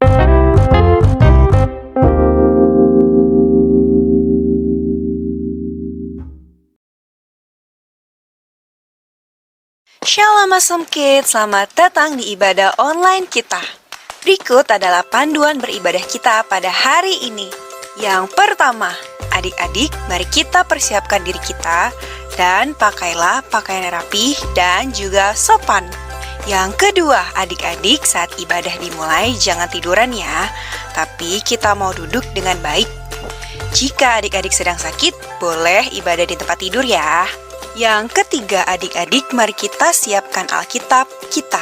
Shalom Awesome Kids, selamat datang di ibadah online kita. Berikut adalah panduan beribadah kita pada hari ini. Yang pertama, adik-adik, mari kita persiapkan diri kita dan pakailah pakaian rapih dan juga sopan. Yang kedua, adik-adik, saat ibadah dimulai jangan tiduran ya, tapi kita mau duduk dengan baik. Jika adik-adik sedang sakit, boleh ibadah di tempat tidur ya. Yang ketiga, adik-adik, mari kita siapkan Alkitab kita.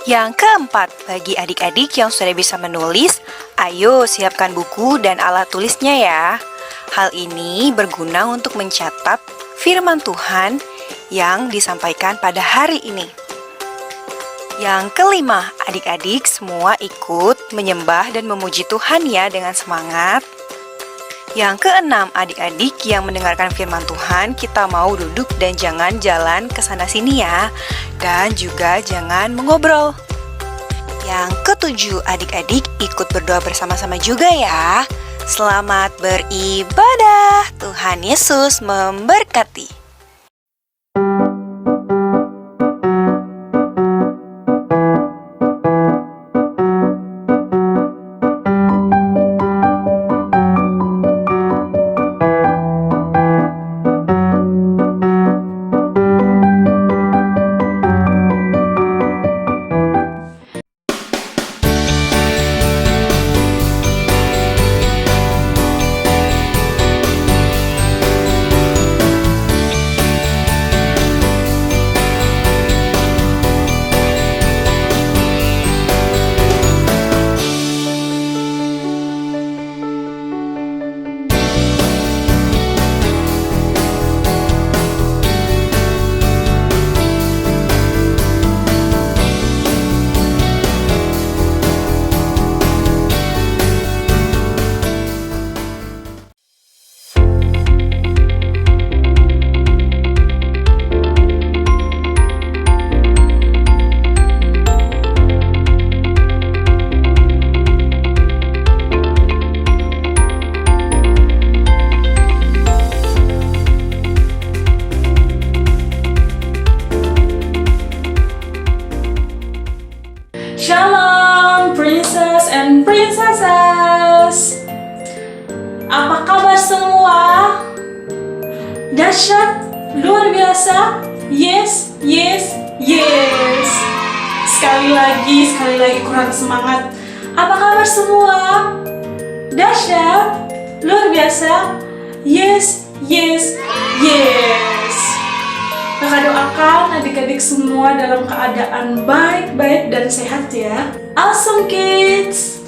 Yang keempat, bagi adik-adik yang sudah bisa menulis, ayo siapkan buku dan alat tulisnya ya. Hal ini berguna untuk mencatat firman Tuhan yang disampaikan pada hari ini. Yang kelima, adik-adik semua ikut menyembah dan memuji Tuhan ya dengan semangat. Yang keenam, adik-adik yang mendengarkan firman Tuhan, kita mau duduk dan jangan jalan ke sana sini ya. Dan juga jangan mengobrol. Yang ketujuh, adik-adik ikut berdoa bersama-sama juga ya. Selamat beribadah. Tuhan Yesus memberkati. Shalom, princess and princesses. Apa kabar semua? Dahsyat, luar biasa. Yes, yes, yes. Sekali lagi kurang semangat. Apa kabar semua? Dahsyat, luar biasa. Yes, yes, yes. Kakak doakan adik-adik semua dalam keadaan baik-baik dan sehat ya. Awesome Kids.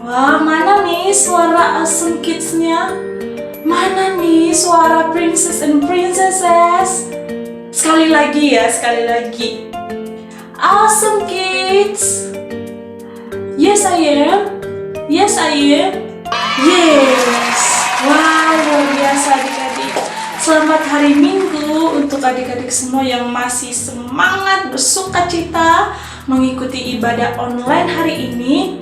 Wah, mana nih suara Awesome Kids-nya? Mana nih suara Princess and Princesses? Sekali lagi ya, sekali lagi. Awesome Kids. Yes, I am. Yes, I am. Yes. Wow, luar biasa adik-adik. Selamat hari Minggu untuk adik-adik semua yang masih semangat bersukacita mengikuti ibadah online hari ini.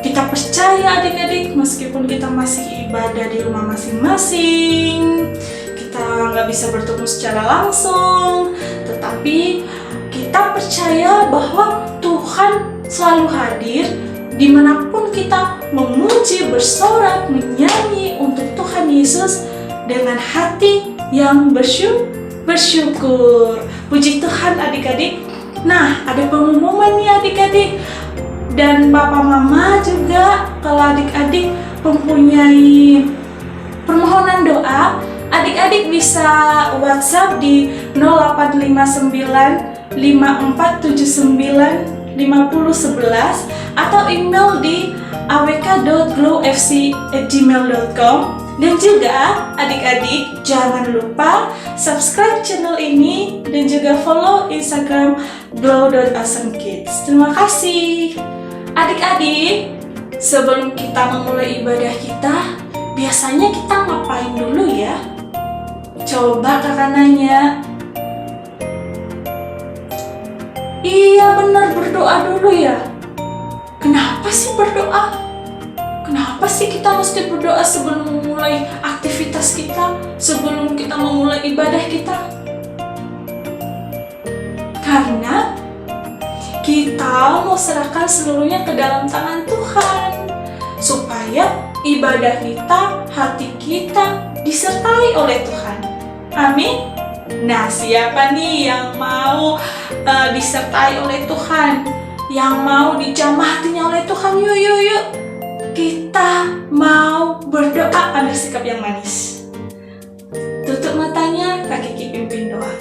Kita percaya adik-adik, meskipun kita masih ibadah di rumah masing-masing, kita nggak bisa bertemu secara langsung, tetapi kita percaya bahwa Tuhan selalu hadir dimanapun kita memuji, bersorak, menyanyi untuk Tuhan Yesus dengan hati yang bersyukur. Puji Tuhan adik-adik. Nah, ada pengumuman nih adik-adik. Dan papa mama juga, kalau adik-adik mempunyai permohonan doa, adik-adik bisa WhatsApp di 0859 5479 5011 atau email di awk.glowfc@gmail.com. Dan juga adik-adik jangan lupa subscribe channel ini dan juga follow Instagram glow.awesomekids. Terima kasih. Adik-adik, sebelum kita memulai ibadah kita, biasanya kita ngapain dulu ya? Coba kakak nanya. Iya benar, berdoa dulu ya. Kenapa sih berdoa? Kenapa sih kita mesti berdoa sebelum memulai aktivitas kita, sebelum kita memulai ibadah kita? Karena kita mau serahkan seluruhnya ke dalam tangan Tuhan, supaya ibadah kita, hati kita disertai oleh Tuhan. Amin. Nah, siapa nih yang mau disertai oleh Tuhan, yang mau dijamah hatinya oleh Tuhan? Yuk, kita mau berdoa, ambil sikap yang manis. Tutup matanya, Kak Kiki pimpin doa.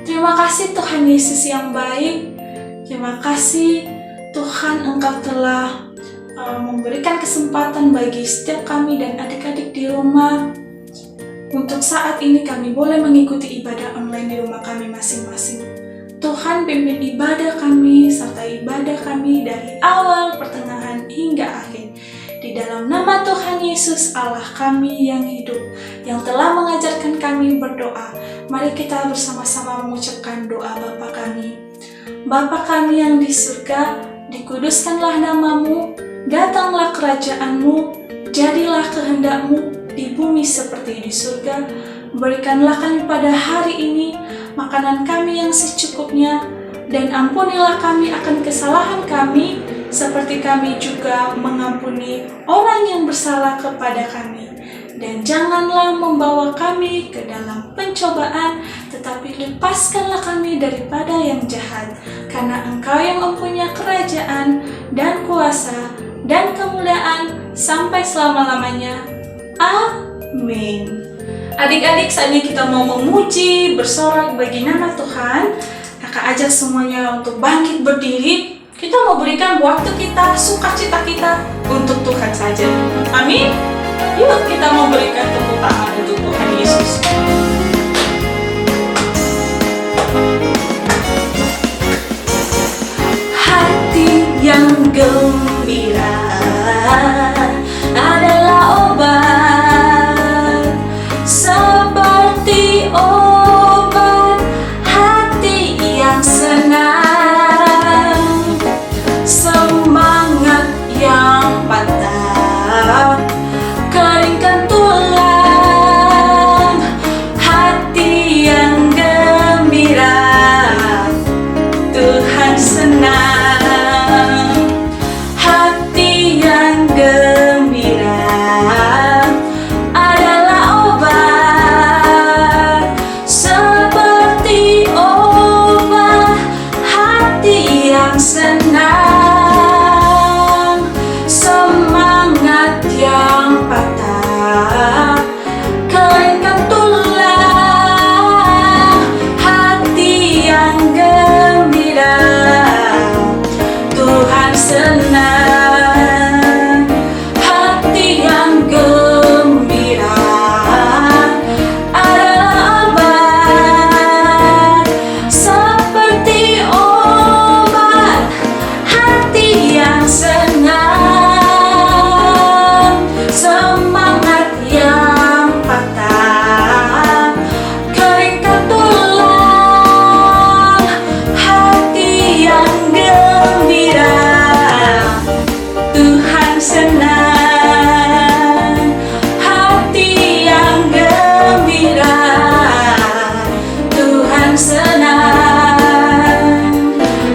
Terima kasih Tuhan Yesus yang baik. Terima kasih Tuhan, Engkau telah memberikan kesempatan bagi setiap kami dan adik-adik di rumah. Untuk saat ini kami boleh mengikuti ibadah online di rumah kami masing-masing. Tuhan pimpin ibadah kami serta ibadah kami dari awal, pertengahan, hingga akhir. Di dalam nama Tuhan Yesus Allah kami yang hidup, yang telah mengajarkan kami berdoa, mari kita bersama-sama mengucapkan doa Bapa kami. Bapa kami yang di surga, dikuduskanlah namamu, datanglah kerajaanmu, jadilah kehendakmu di bumi seperti di surga. Berikanlah kami pada hari ini makanan kami yang secukupnya, dan ampunilah kami akan kesalahan kami, seperti kami juga mengampuni orang yang bersalah kepada kami. Dan janganlah membawa kami ke dalam pencobaan, tetapi lepaskanlah kami daripada yang jahat. Karena Engkau yang mempunyai kerajaan dan kuasa dan kemuliaan sampai selama-lamanya. Amin. Adik-adik, saat ini kita mau memuji, bersorak bagi nama Tuhan. Kakak ajak semuanya untuk bangkit berdiri. Kita mau berikan waktu kita, sukacita kita untuk Tuhan saja. Amin. Yuk kita mau berikan tepuk tangan untuk Tuhan Yesus. Hati yang gembira adalah obat, seperti obat hati yang senang, semangat yang patah keringkan tulang. Hati yang gembira Tuhan senang, hati yang gembira adalah obat, seperti obat hati yang senang, semangat yang patah keringkan tulang. Hati yang gembira Tuhan senang, hati yang gembira adalah obat, seperti obat hati yang senang, semangat yang patah keringkan tulang. Hati yang gembira Tuhan senang, hati yang gembira Tuhan senang,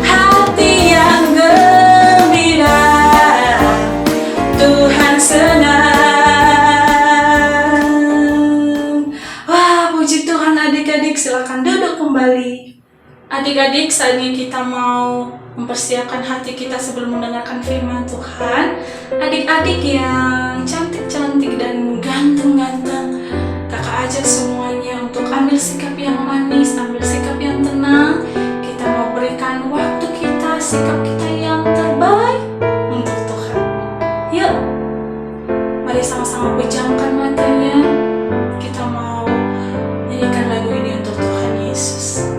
hati yang gembira Tuhan senang. Wah, puji Tuhan adik-adik, silakan duduk kembali. Adik-adik, saat ini kita mau mempersiapkan hati kita sebelum mendengarkan firman Tuhan. Adik-adik yang cantik-cantik dan ganteng-ganteng, kakak ajak semuanya untuk ambil sikap yang manis, ambil sikap yang tenang. Kita mau berikan waktu kita, sikap kita yang terbaik untuk Tuhan. Yuk, mari sama-sama pejamkan matanya. Kita mau nyanyikan lagu ini untuk Tuhan Yesus.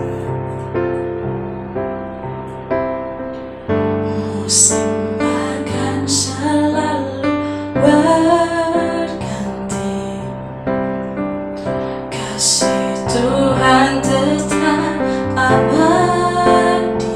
Musim akan selalu berganti, kasih Tuhan tetap abadi.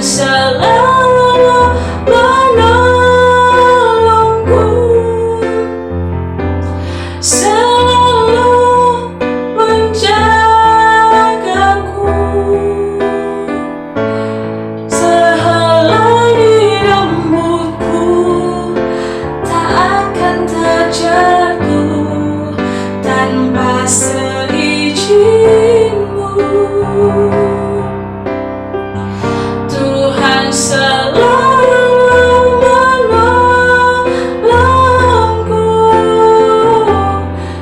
selalu menolongku, selalu menjagaku, sehelai rambutku tak akan terjatuh tanpa seizinku. Tuhan selalu menolongku,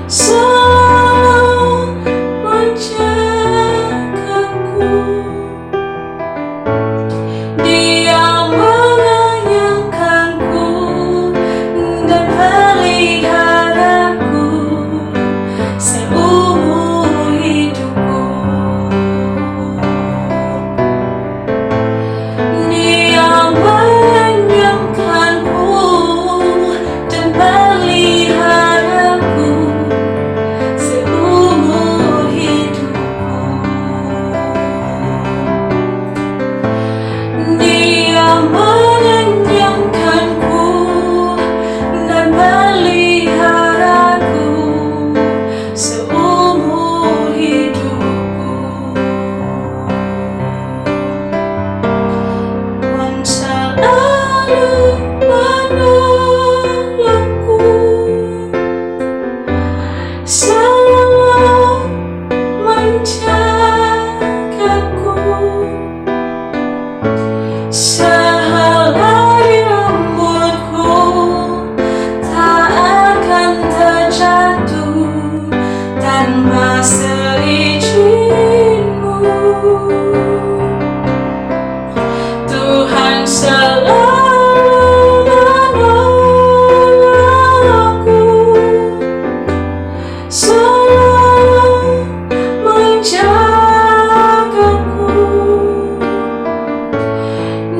selalu menjagaku. Dia mengenyangkanku dan peliharaku seumur hidupku. Dia mengenyangkanku dan peliharaku seumur hidupku. Dia mengenyangkanku dan peliharaku seumur hidupku. Tuhan selalu menolongku, selalu menjagaku, sehelai rambutku tak akan terjatuh tanpa seizinku. Tuhan selalu menolongku, selalu menjagaku.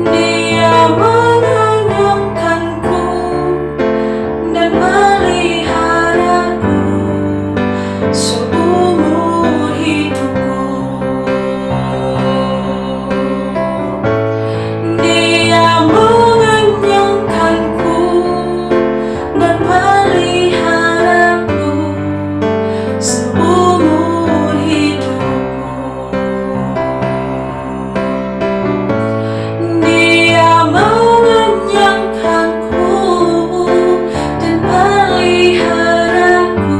Dia mengenyangkanku dan meliharaku seumur hidupku. Dia mengenyangkanku dan meliharaku seumur hidupku. Dia mengenyangkanku dan peliharaku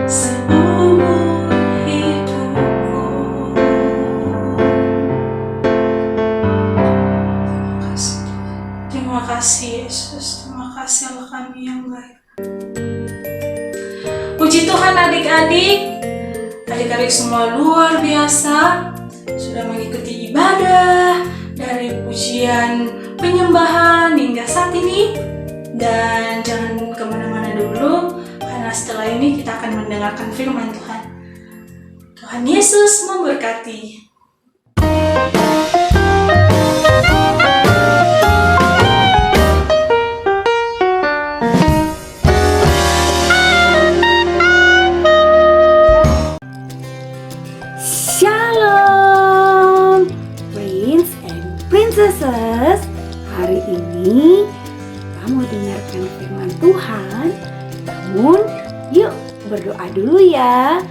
seumur hidupku. Terima kasih Yesus, terima kasih Allah kami yang baik. Puji Tuhan adik-adik, adik-adik semua luar biasa sudah mengikuti ibadah dari pujian penyembahan hingga saat ini. Dan jangan kemana-mana dulu, karena setelah ini kita akan mendengarkan firman Tuhan. Tuhan Yesus memberkati. Shalom, Prince and Princesses. Hari ini kita mau dengarkan firman Tuhan. Namun, yuk berdoa dulu ya.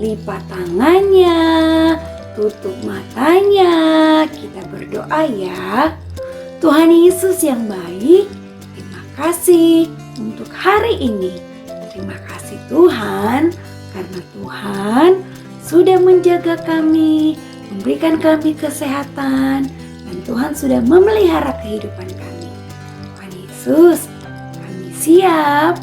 Lipat tangannya, tutup matanya. Kita berdoa ya. Tuhan Yesus yang baik, terima kasih untuk hari ini. Terima kasih Tuhan, karena Tuhan sudah menjaga kami, memberikan kami kesehatan, dan Tuhan sudah memelihara kehidupan kami. Tuhan Yesus, kami siap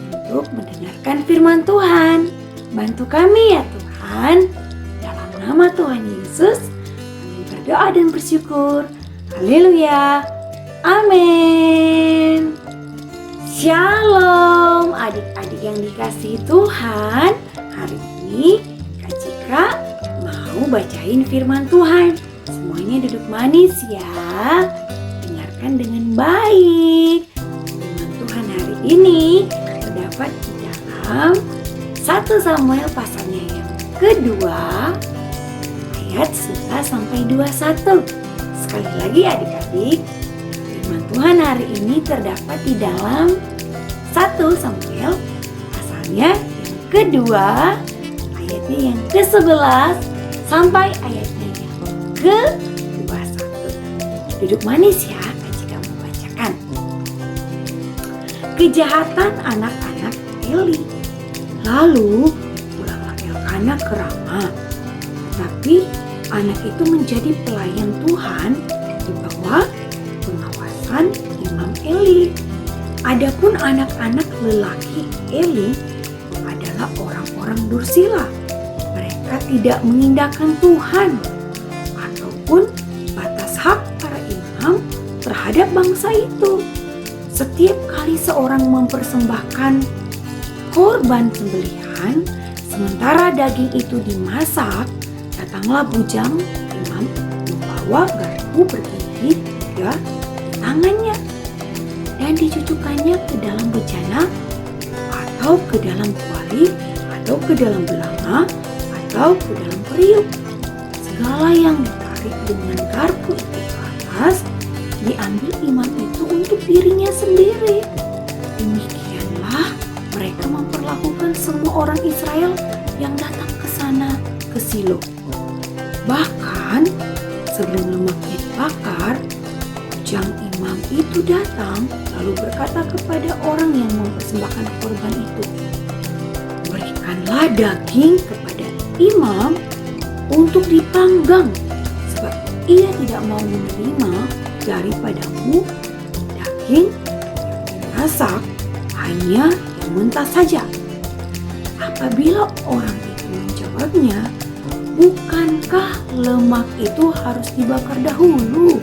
untuk mendengarkan firman Tuhan. Bantu kami ya Tuhan. Dalam nama Tuhan Yesus, kami berdoa dan bersyukur. Haleluya. Amin. Shalom adik-adik yang dikasihi Tuhan. Hari ini Kak Cikra mau bacain firman Tuhan. Semuanya duduk manis ya. Dengarkan dengan baik. Firman Tuhan hari ini terdapat di dalam 1 Samuel pasalnya yang kedua ayat 11 sampai 21. Sekali lagi adik-adik, firman Tuhan hari ini terdapat di dalam 1 Samuel pasalnya yang kedua, ayatnya yang ke-11 sampai ayatnya yang ke-21. Duduk manis ya, jika membacakan. Kejahatan anak-anak Eli. Lalu pulanglah Elkana ke Rama. Tapi anak itu menjadi pelayan Tuhan di bawah pengawasan Imam Eli. Adapun anak-anak lelaki Eli adalah orang-orang dursila. Mereka tidak mengindahkan Tuhan ataupun batas hak para imam terhadap bangsa itu. Setiap kali seorang mempersembahkan korban sembelihan, sementara daging itu dimasak, datanglah bujang imam membawa garpu bergigi 3 di tangannya dan dicucukkannya ke dalam bejana atau ke dalam kuali atau ke dalam belanga atau ke dalam periuk. Segala yang ditarik dengan garpu itu ke atas diambil imam itu untuk dirinya sendiri. Demikianlah mereka memperlakukan semua orang Israel yang datang ke sana ke Silo. Bahkan sebelum lemaknya dibakar, bujang imam itu datang lalu berkata kepada orang yang mempersembahkan korban itu, "Berikanlah daging kepada imam untuk dipanggang, sebab ia tidak mau menerima daripadamu daging yang dimasak, hanya yang mentah saja." Apabila orang itu menjawabnya, "Bukankah lemak itu harus dibakar dahulu?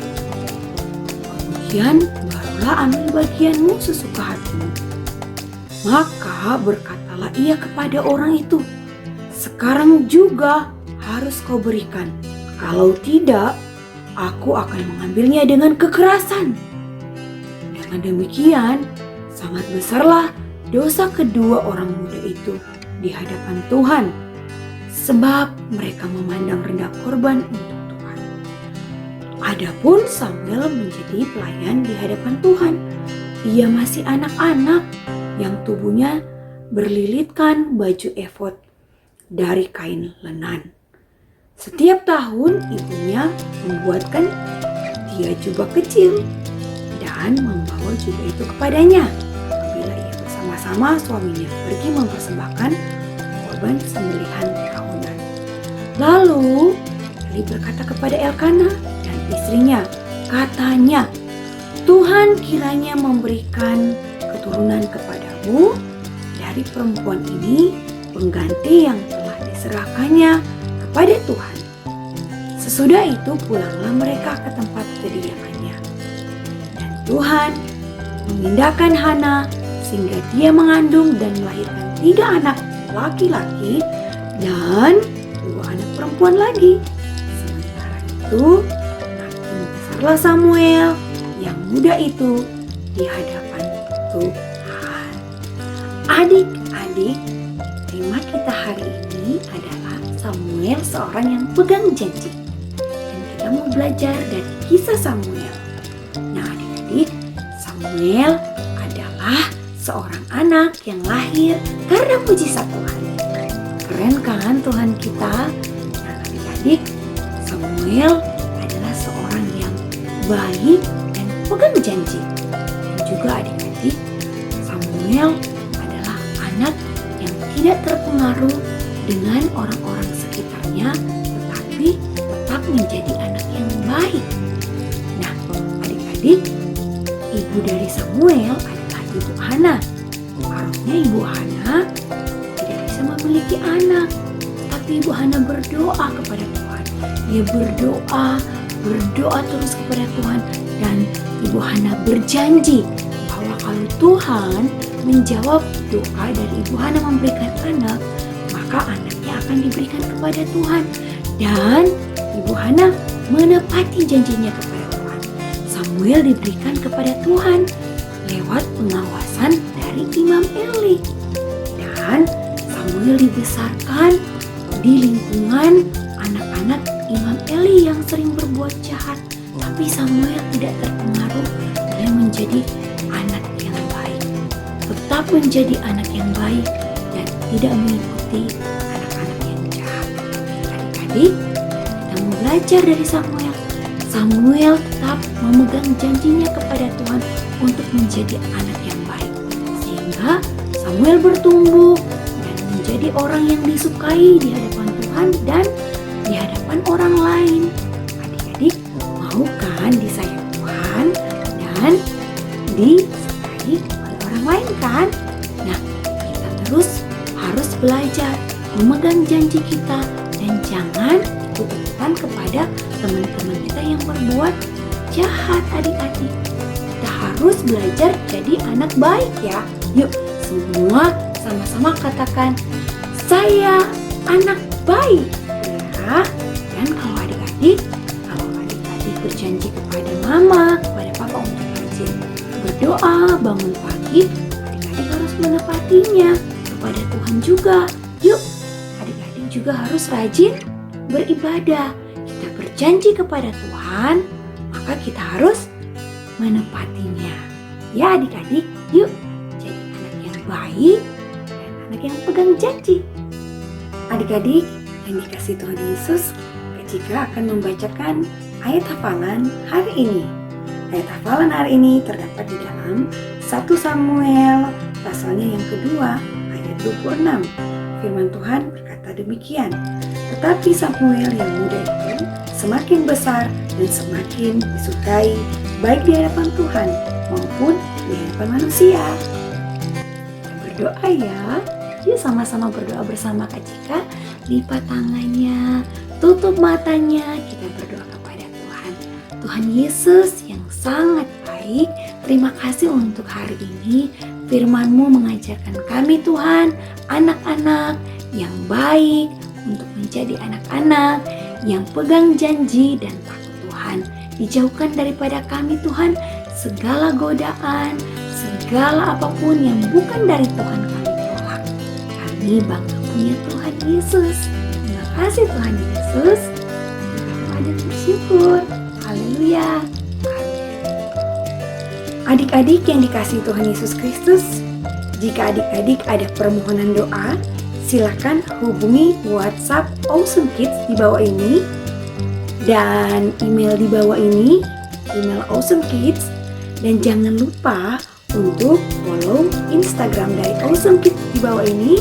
Kemudian barulah ambil bagianmu sesuka hatimu." Maka berkatalah ia kepada orang itu, "Sekarang juga harus kau berikan. Kalau tidak, aku akan mengambilnya dengan kekerasan." Dengan demikian, sangat besarlah dosa kedua orang muda itu di hadapan Tuhan, sebab mereka memandang rendah korban untuk Tuhan. Adapun Samuel menjadi pelayan di hadapan Tuhan. Ia masih anak-anak yang tubuhnya berlilitkan baju efod dari kain lenan. Setiap tahun ibunya membuatkan dia jubah kecil dan membawa jubah itu kepadanya apabila ia bersama-sama suaminya pergi mempersembahkan korban sembelihan tahunan. Lalu Eli berkata kepada Elkana dan istrinya, katanya, "Tuhan kiranya memberikan keturunan kepadamu dari perempuan ini pengganti yang telah diserahkannya kepada Tuhan." Sesudah itu pulanglah mereka ke tempat kediamannya. Dan Tuhan memindahkan Hana sehingga dia mengandung dan melahirkan 3 anak laki-laki dan 2 anak perempuan lagi. Sementara itu makin besarlah Samuel yang muda itu di hadapan Tuhan. Adik-adik, tema kita hari ini adalah Samuel seorang yang pegang janji. Dan kita mau belajar dari kisah Samuel. Nah adik-adik, Samuel adalah seorang anak yang lahir karena mujizat Tuhan. Keren kan Tuhan kita? Nah adik-adik, Samuel adalah seorang yang baik dan pegang janji. Dan juga adik-adik, Samuel adalah anak yang tidak terpengaruh dengan orang-orang sekitarnya, tetapi tetap menjadi anak yang baik. Nah adik-adik, ibu dari Samuel adalah Ibu Hana. Harusnya Ibu Hana tidak bisa memiliki anak, tapi Ibu Hana berdoa kepada Tuhan. Dia berdoa terus kepada Tuhan, dan Ibu Hana berjanji bahwa kalau Tuhan menjawab doa dari Ibu Hana memberikan anak, maka anaknya akan diberikan kepada Tuhan. Dan Ibu Hana menepati janjinya kepada Tuhan. Samuel diberikan kepada Tuhan lewat pengawasan dari Imam Eli. Dan Samuel dibesarkan di lingkungan anak-anak Imam Eli yang sering berbuat jahat. Tapi Samuel tidak terpengaruh. Dia menjadi anak yang baik. Tetap menjadi anak yang baik dan tidak mengikuti anak-anak yang jahat. Adik-adik, kita mau belajar dari Samuel. Samuel tetap memegang janjinya kepada Tuhan untuk menjadi anak yang baik. Sehingga Samuel bertumbuh dan menjadi orang yang disukai di hadapan Tuhan dan di hadapan orang lain. Adik-adik, mau kan disayang Tuhan dan disukai oleh orang lain kan? Nah, kita terus harus belajar memegang janji kita dan jangan ikut-ikutan kepada teman-teman kita yang berbuat jahat. Adik-adik, kita harus belajar jadi anak baik ya. Yuk, semua sama-sama katakan, saya anak baik ya. Dan kalau adik-adik berjanji kepada mama, kepada papa untuk rajin berdoa, bangun pagi, adik-adik harus menepatinya. Kepada Tuhan juga, yuk adik-adik juga harus rajin beribadah. Kita berjanji kepada Tuhan, maka kita harus menepatinya. Ya adik-adik, yuk jadi anak yang baik dan anak yang pegang janji. Adik-adik yang dikasihi Tuhan Yesus, Kak Cika akan membacakan ayat hafalan hari ini. Ayat hafalan hari ini terdapat di dalam 1 Samuel pasalnya yang kedua ayat 26. Firman Tuhan berkata demikian. Tetapi Samuel yang muda itu semakin besar dan semakin disukai baik di hadapan Tuhan maupun di hadapan manusia. Kita berdoa ya. Yuk sama-sama berdoa bersama Kak Cika. Lipat tangannya, tutup matanya, kita berdoa kepada Tuhan. Tuhan Yesus yang sangat baik, terima kasih untuk hari ini. Firman-Mu mengajarkan kami Tuhan, anak-anak yang baik, untuk menjadi anak-anak yang pegang janji dan takut Tuhan. Dijauhkan daripada kami Tuhan, segala godaan, segala apapun yang bukan dari Tuhan kami tolak. Kami bangga punya Tuhan Yesus. Terima kasih Tuhan Yesus. Berdoa dan bersyukur. Haleluya. Adik-adik yang dikasihi Tuhan Yesus Kristus, jika adik-adik ada permohonan doa, silakan hubungi WhatsApp Awesome Kids di bawah ini dan email di bawah ini, email Awesome Kids. Dan jangan lupa untuk follow Instagram dari Awesome Kids di bawah ini.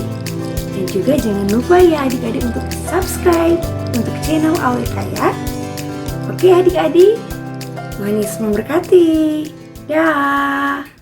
Dan juga jangan lupa ya adik-adik untuk subscribe untuk channel AWK ya. Oke adik-adik, Tuhan Yesus memberkati. Dah.